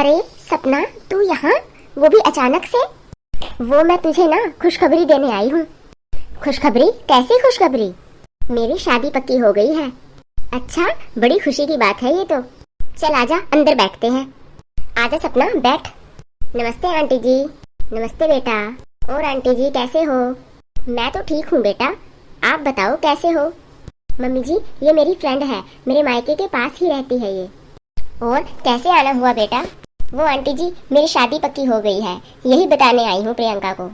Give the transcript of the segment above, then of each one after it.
अरे सपना, तू यहाँ, वो भी अचानक से? वो मैं तुझे ना खुशखबरी देने आई हूँ। खुशखबरी? कैसी खुशखबरी? मेरी शादी पक्की हो गई है। अच्छा, बड़ी खुशी की बात है ये तो। चल आजा, अंदर बैठते हैं। आजा सपना, बैठ। नमस्ते आंटी जी। नमस्ते बेटा। और आंटी जी कैसे हो? मैं तो ठीक हूँ बेटा, आप बताओ कैसे हो? मम्मी जी, ये मेरी फ्रेंड है, मेरे मायके के पास ही रहती है ये। और कैसे आना हुआ बेटा? वो आंटी जी, मेरी शादी पक्की हो गई है, यही बताने आई हूँ प्रियंका को।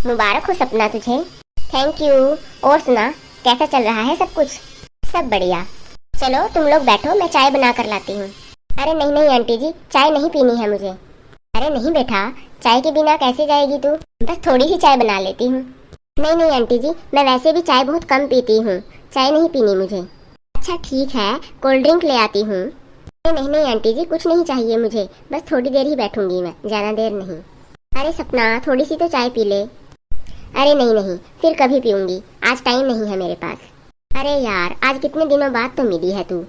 मुबारक हो सपना तुझे। Thank you. और सुना, कैसा चल रहा है सब कुछ? सब बढ़िया। चलो तुम लोग बैठो, मैं चाय बना कर लाती हूँ। अरे नहीं नहीं आंटी जी, चाय नहीं पीनी है मुझे। अरे नहीं बेटा, चाय के बिना कैसे जाएगी तू? बस थोड़ी सी चाय बना लेती हूँ। नहीं नहीं आंटी जी, मैं वैसे भी चाय बहुत कम पीती हूँ, चाय नहीं पीनी मुझे। अच्छा ठीक है, कोल्ड ड्रिंक ले आती हूँ। नहीं नहीं आंटी जी, कुछ नहीं चाहिए मुझे, बस थोड़ी देर ही बैठूंगी मैं, ज़्यादा देर नहीं। अरे सपना, थोड़ी सी तो चाय पी ले। अरे नहीं नहीं, फिर कभी पीऊंगी, आज टाइम नहीं है मेरे पास। अरे यार, आज कितने दिनों बाद तो मिली है तू,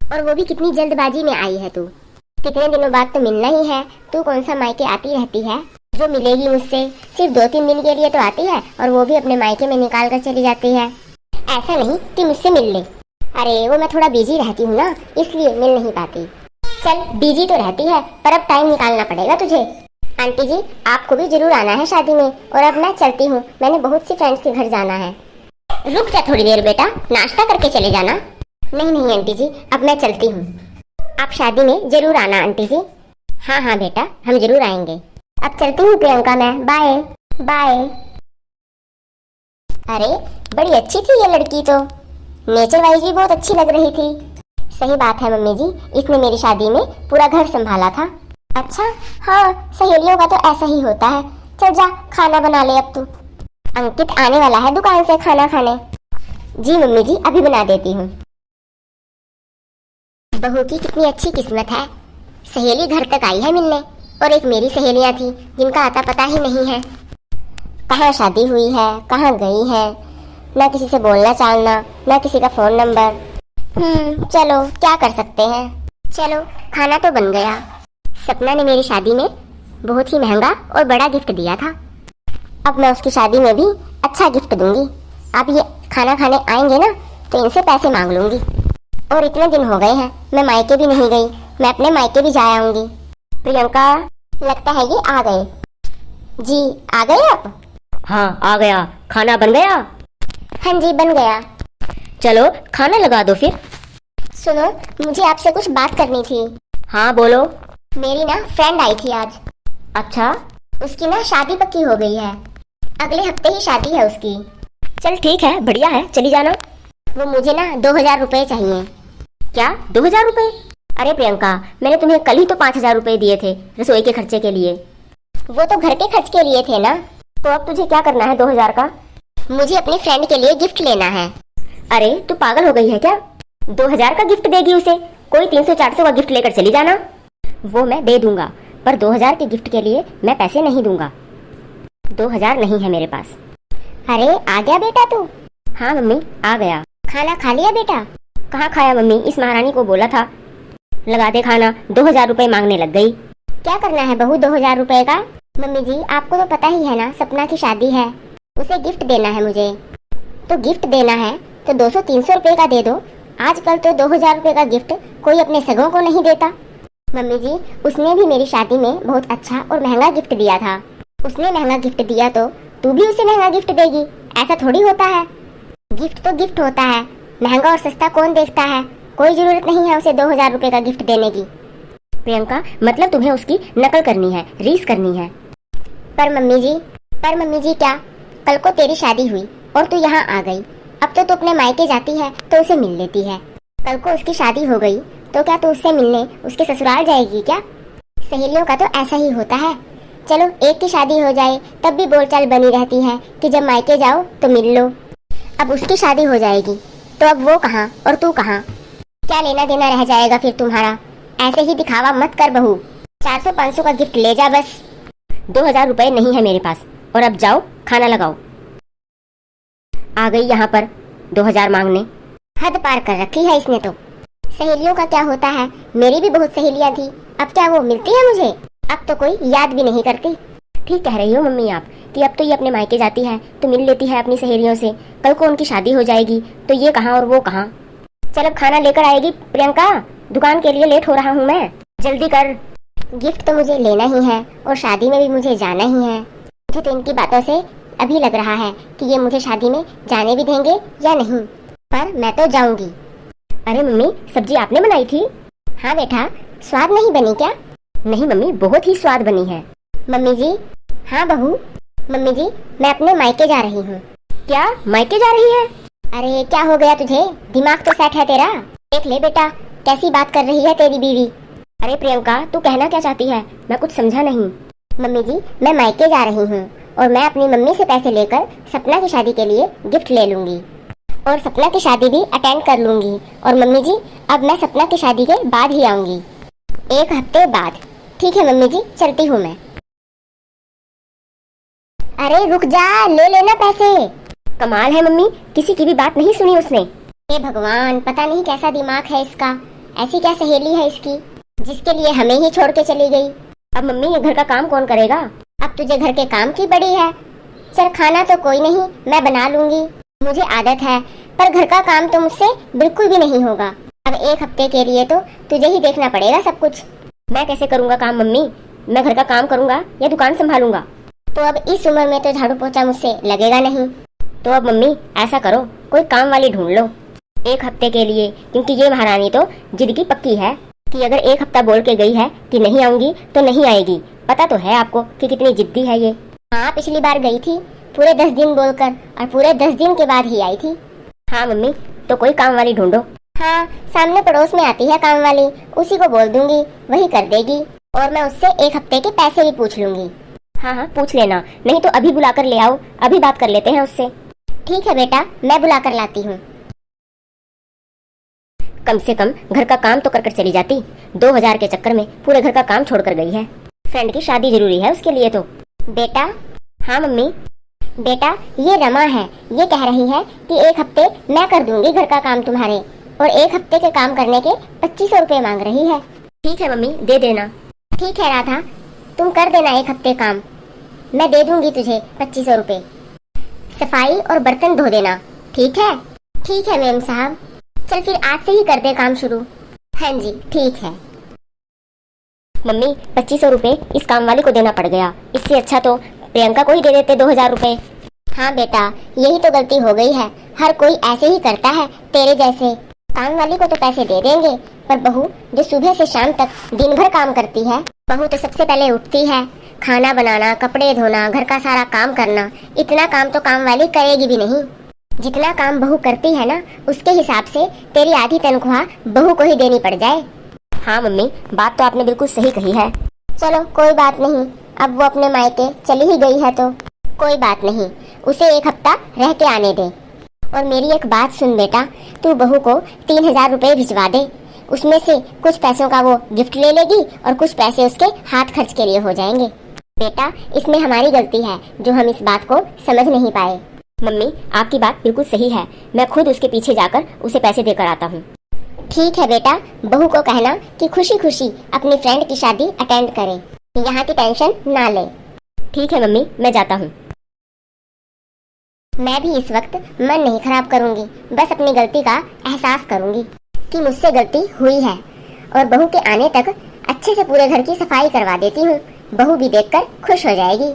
और वो भी कितनी जल्दबाजी में आई है तू। कितने दिनों बाद तो मिलना ही है, तू कौन सा मायके आती रहती है जो मिलेगी मुझसे? सिर्फ 2-3 दिन के लिए तो आती है, और वो भी अपने मायके में निकाल कर चली जाती है। ऐसा नहीं कि मुझसे मिल ले। अरे वो मैं थोड़ा बिजी रहती हूँ ना, इसलिए मिल नहीं पाती। चल, बिजी तो रहती है, पर अब टाइम निकालना पड़ेगा तुझे। आंटी जी, आपको भी जरूर आना है शादी में, और अब मैं चलती हूँ, मैंने बहुत सी फ्रेंड्स के घर जाना है। रुक जा थोड़ी देर बेटा, नाश्ता करके चले जाना। नहीं नहीं आंटी जी, अब मैं चलती हूँ। आप शादी में जरूर आना आंटी जी। हाँ हाँ बेटा, हम जरूर आएंगे। अब चलती हूँ प्रियंका मैं, बाय बाय। अरे बड़ी अच्छी थी ये लड़की तो, नेचर वाइज भी बहुत अच्छी लग रही थी। सही बात है मम्मी जी, इसने मेरी शादी में पूरा घर संभाला था। अच्छा हाँ, सहेलियों का तो ऐसा ही होता है। चल जा, खाना बना ले अब तू। अंकित आने वाला है दुकान से खाना खाने। जी मम्मी जी, अभी बना देती हूँ। बहू की कितनी अच्छी किस्मत है, सहेली घर तक आई है मिलने, और एक मेरी सहेलियाँ थी जिनका आता पता ही नहीं है। कहाँ शादी हुई है, कहाँ गई है, ना किसी से बोलना चालना, ना किसी का फोन नंबर। चलो क्या कर सकते हैं। चलो, खाना तो बन गया। सपना ने मेरी शादी में बहुत ही महंगा और बड़ा गिफ्ट दिया था, अब मैं उसकी शादी में भी अच्छा गिफ्ट दूंगी। अब ये खाना खाने आएंगे ना, तो इनसे पैसे मांग लूंगी। और इतने दिन हो गए हैं, मैं मायके भी नहीं गई, मैं अपने मायके भी जा आऊंगी। प्रियंका, लगता है ये आ गए। जी आ गए आप? हाँ आ गया। खाना बन गया? हाँ जी बन गया। चलो खाना लगा दो फिर। सुनो, मुझे आपसे कुछ बात करनी थी। हाँ बोलो। मेरी ना फ्रेंड आई थी आज। अच्छा, उसकी ना शादी पक्की हो गई है, अगले हफ्ते ही शादी है उसकी। चल ठीक है, बढ़िया है, चली जाना। वो मुझे ना 2000 रुपए चाहिए। क्या 2000 रुपए? अरे प्रियंका, मैंने तुम्हें कल ही तो 5000 रुपए दिए थे रसोई के खर्चे के लिए। वो तो घर के खर्च के लिए थे ना। तो अब तुझे क्या करना है 2000 का? मुझे अपनी फ्रेंड के लिए गिफ्ट लेना है। अरे तू पागल हो गई है क्या? 2000 का गिफ्ट देगी उसे? कोई 300-400 का गिफ्ट लेकर चली जाना। वो मैं दे दूंगा, पर 2000 के गिफ्ट के लिए मैं पैसे नहीं दूंगा। 2000 नहीं है मेरे पास। अरे आ गया बेटा तू? हाँ मम्मी आ गया। खाना खा लिया बेटा? कहाँ खाया मम्मी, इस महारानी को बोला था लगा दे खाना, 2000 रुपए मांगने लग गई। क्या करना है बहू 2000 रुपए का? मम्मी जी, आपको तो पता ही है ना, सपना की शादी है, उसे गिफ्ट देना है मुझे। तो गिफ्ट देना है तो 200-300 रुपए का दे दो। आजकल तो 2000 रुपए का गिफ्ट कोई अपने सगों को नहीं देता। मम्मी जी, उसने भी मेरी शादी में बहुत अच्छा और महंगा गिफ्ट दिया था। उसने महंगा गिफ्ट दिया तो तू भी उसे महंगा गिफ्ट देगी? ऐसा थोड़ी होता है। गिफ्ट तो गिफ्ट होता है, महंगा और सस्ता कौन देखता है? कोई जरूरत नहीं है उसे 2000 रुपए का गिफ्ट देने की। प्रियंका, मतलब तुम्हें उसकी नकल करनी है, रीस करनी है। पर मम्मी जी क्या, कल को तेरी शादी हुई और तू यहाँ आ गई, अब तो तू अपने मायके जाती है तो उसे मिल लेती है। कल को उसकी शादी हो गई तो क्या तू उससे मिलने उसके ससुराल जाएगी क्या? सहेलियों का तो ऐसा ही होता है। चलो एक की शादी हो जाए तब भी बोलचाल बनी रहती है कि जब मायके जाओ तो मिल लो। अब उसकी शादी हो जाएगी तो अब वो कहाँ और तू कहाँ? क्या लेना देना रह जाएगा फिर तुम्हारा? ऐसे ही दिखावा मत कर बहू, 400-500 का गिफ्ट ले जा बस। 2000 रुपए नहीं है मेरे पास, और अब जाओ खाना लगाओ। आ गई यहाँ पर 2000 मांगने। हद पार कर रखी है इसने तो। सहेलियों का क्या होता है, मेरी भी बहुत सहेलियां थी, अब क्या वो मिलती है मुझे? अब तो कोई याद भी नहीं करती। ठीक कह रही हो मम्मी आप कि अब तो ये अपने मायके जाती है तो मिल लेती है अपनी सहेलियों से, कल को उनकी शादी हो जाएगी तो ये कहाँ और वो कहाँ। चल अब खाना लेकर आएगी प्रियंका, दुकान के लिए लेट हो रहा हूँ मैं, जल्दी कर। गिफ्ट तो मुझे लेना ही है और शादी में भी मुझे जाना ही है। मुझे तो इनकी बातों से अभी लग रहा है कि ये मुझे शादी में जाने भी देंगे या नहीं, पर मैं तो जाऊंगी। अरे मम्मी सब्जी आपने बनाई थी? हाँ बेटा, स्वाद नहीं बनी क्या? नहीं मम्मी बहुत ही स्वाद बनी है। मम्मी जी। हाँ बहू। मम्मी जी मैं अपने मायके जा रही हूँ। क्या मायके जा रही है? अरे क्या हो गया तुझे, दिमाग तो सेट है तेरा? देख ले बेटा कैसी बात कर रही है तेरी बीवी। अरे प्रियंका तू कहना क्या चाहती है, मैं कुछ समझा नहीं। मम्मी जी मैं मायके जा रही हूँ और मैं अपनी मम्मी से पैसे लेकर सपना की शादी के लिए गिफ्ट ले लूंगी और सपना की शादी भी अटेंड कर लूंगी। और मम्मी जी अब मैं सपना की शादी के बाद ही आऊंगी, 1 हफ्ते बाद। ठीक है मम्मी जी, चलती हूँ मैं। अरे रुक जा, ले लेना पैसे। कमाल है मम्मी, किसी की भी बात नहीं सुनी उसने। हे भगवान, पता नहीं कैसा दिमाग है इसका, ऐसी क्या सहेली है इसकी जिसके लिए हमें ही छोड़ के चली गई। अब मम्मी ये घर का काम कौन करेगा? अब तुझे घर के काम की बड़ी है। चल खाना तो कोई नहीं मैं बना लूंगी, मुझे आदत है, पर घर का काम तो मुझसे बिल्कुल भी नहीं होगा। अब 1 हफ्ते के लिए तो तुझे ही देखना पड़ेगा सब कुछ। मैं कैसे करूँगा काम मम्मी, मैं घर का काम करूँगा या दुकान संभालूंगा? तो अब इस उम्र में तो झाड़ू पोछा मुझसे लगेगा नहीं। तो अब मम्मी ऐसा करो, कोई काम वाली ढूंढ लो 1 हफ्ते के लिए, क्योंकि ये महारानी तो जिद की पक्की है कि अगर 1 हफ्ता बोल के गई है कि नहीं आऊंगी तो नहीं आएगी। पता तो है आपको कि कितनी जिद्दी है ये। हाँ पिछली बार गई थी पूरे 10 दिन बोलकर और पूरे 10 दिन के बाद ही आई थी। हाँ मम्मी तो कोई काम वाली ढूंढो। हाँ सामने पड़ोस में आती है काम वाली, उसी को बोल दूंगी, वही कर देगी और मैं उससे 1 हफ्ते के पैसे भी पूछ लूंगी। हाँ हाँ पूछ लेना, नहीं तो अभी बुला कर ले आओ, अभी बात कर लेते हैं उससे। ठीक है बेटा, मैं बुला कर लाती हूँ। कम से कम घर का काम तो कर कर चली जाती, 2000 के चक्कर में पूरे घर का काम छोड़ कर गई है। फ्रेंड की शादी जरूरी है उसके लिए तो। बेटा। हाँ मम्मी। बेटा ये रमा है, ये कह रही है कि 1 हफ्ते मैं कर दूंगी घर का काम तुम्हारे, और 1 हफ्ते के काम करने के 2500 रुपए मांग रही है। ठीक है मम्मी दे देना। ठीक है राधा, तुम कर देना 1 हफ्ते काम, मैं दे दूंगी तुझे 2500 रुपए। सफाई और बर्तन धो देना, ठीक है? ठीक है मेम साहब, चल फिर आज से ही कर दे काम शुरू। हाँ जी ठीक है। मम्मी 2500 रुपए इस काम वाली को देना पड़ गया, इससे अच्छा तो प्रियंका को ही दे देते 2000 रुपए। हाँ बेटा यही तो गलती हो गई है, हर कोई ऐसे ही करता है तेरे जैसे। काम वाली को तो पैसे दे देंगे, पर बहू जो सुबह से शाम तक दिन भर काम करती है, बहू तो सबसे पहले उठती है, खाना बनाना, कपड़े धोना, घर का सारा काम करना, इतना काम तो काम वाली करेगी भी नहीं। जितना काम बहू करती है ना, उसके हिसाब से तेरी आधी तनख्वाह बहू को ही देनी पड़ जाए। हाँ मम्मी बात तो आपने बिल्कुल सही कही है। चलो कोई बात नहीं, अब वो अपने मायके चली ही गई है तो कोई बात नहीं, उसे 1 हफ्ता रह के आने दे। और मेरी एक बात सुन बेटा, तू बहू को 3000 रुपए भिजवा दे, उसमें से कुछ पैसों का वो गिफ्ट ले लेगी और कुछ पैसे उसके हाथ खर्च के लिए हो जाएंगे। बेटा इसमें हमारी गलती है जो हम इस बात को समझ नहीं पाए। मम्मी आपकी बात बिल्कुल सही है, मैं खुद उसके पीछे जाकर उसे पैसे देकर आता हूँ। ठीक है बेटा, बहू को कहना कि खुशी खुशी अपनी फ्रेंड की शादी अटेंड करे, यहाँ की टेंशन ना ले। ठीक है मम्मी मैं जाता हूँ। मैं भी इस वक्त मन नहीं खराब करूंगी, बस अपनी गलती का एहसास करूंगी कि मुझसे गलती हुई है, और बहू के आने तक अच्छे से पूरे घर की सफाई करवा देती हूँ, बहू भी देखकर खुश हो जाएगी।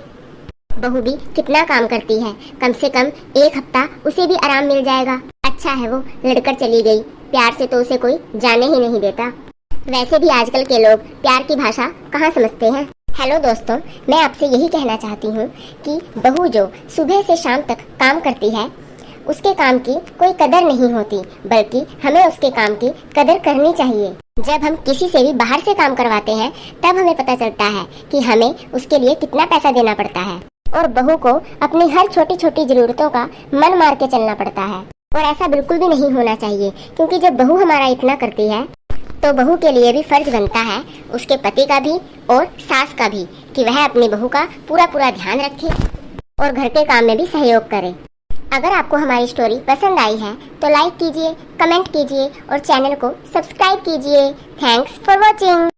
बहू भी कितना काम करती है, कम से कम 1 हफ्ता उसे भी आराम मिल जाएगा। अच्छा है वो लड़कर चली गई, प्यार से तो उसे कोई जाने ही नहीं देता। वैसे भी आजकल के लोग प्यार की भाषा कहाँ समझते हैं। हेलो दोस्तों, मैं आपसे यही कहना चाहती हूँ कि बहू जो सुबह से शाम तक काम करती है, उसके काम की कोई कदर नहीं होती, बल्कि हमें उसके काम की कदर करनी चाहिए। जब हम किसी से भी बाहर से काम करवाते हैं तब हमें पता चलता है कि हमें उसके लिए कितना पैसा देना पड़ता है, और बहू को अपनी हर छोटी छोटी जरूरतों का मन मार के चलना पड़ता है। और ऐसा बिल्कुल भी नहीं होना चाहिए, क्योंकि जब बहू हमारा इतना करती है तो बहू के लिए भी फर्ज बनता है, उसके पति का भी और सास का भी, कि वह अपनी बहू का पूरा पूरा ध्यान रखे और घर के काम में भी सहयोग करे। अगर आपको हमारी स्टोरी पसंद आई है तो लाइक कीजिए, कमेंट कीजिए और चैनल को सब्सक्राइब कीजिए। Thanks for watching.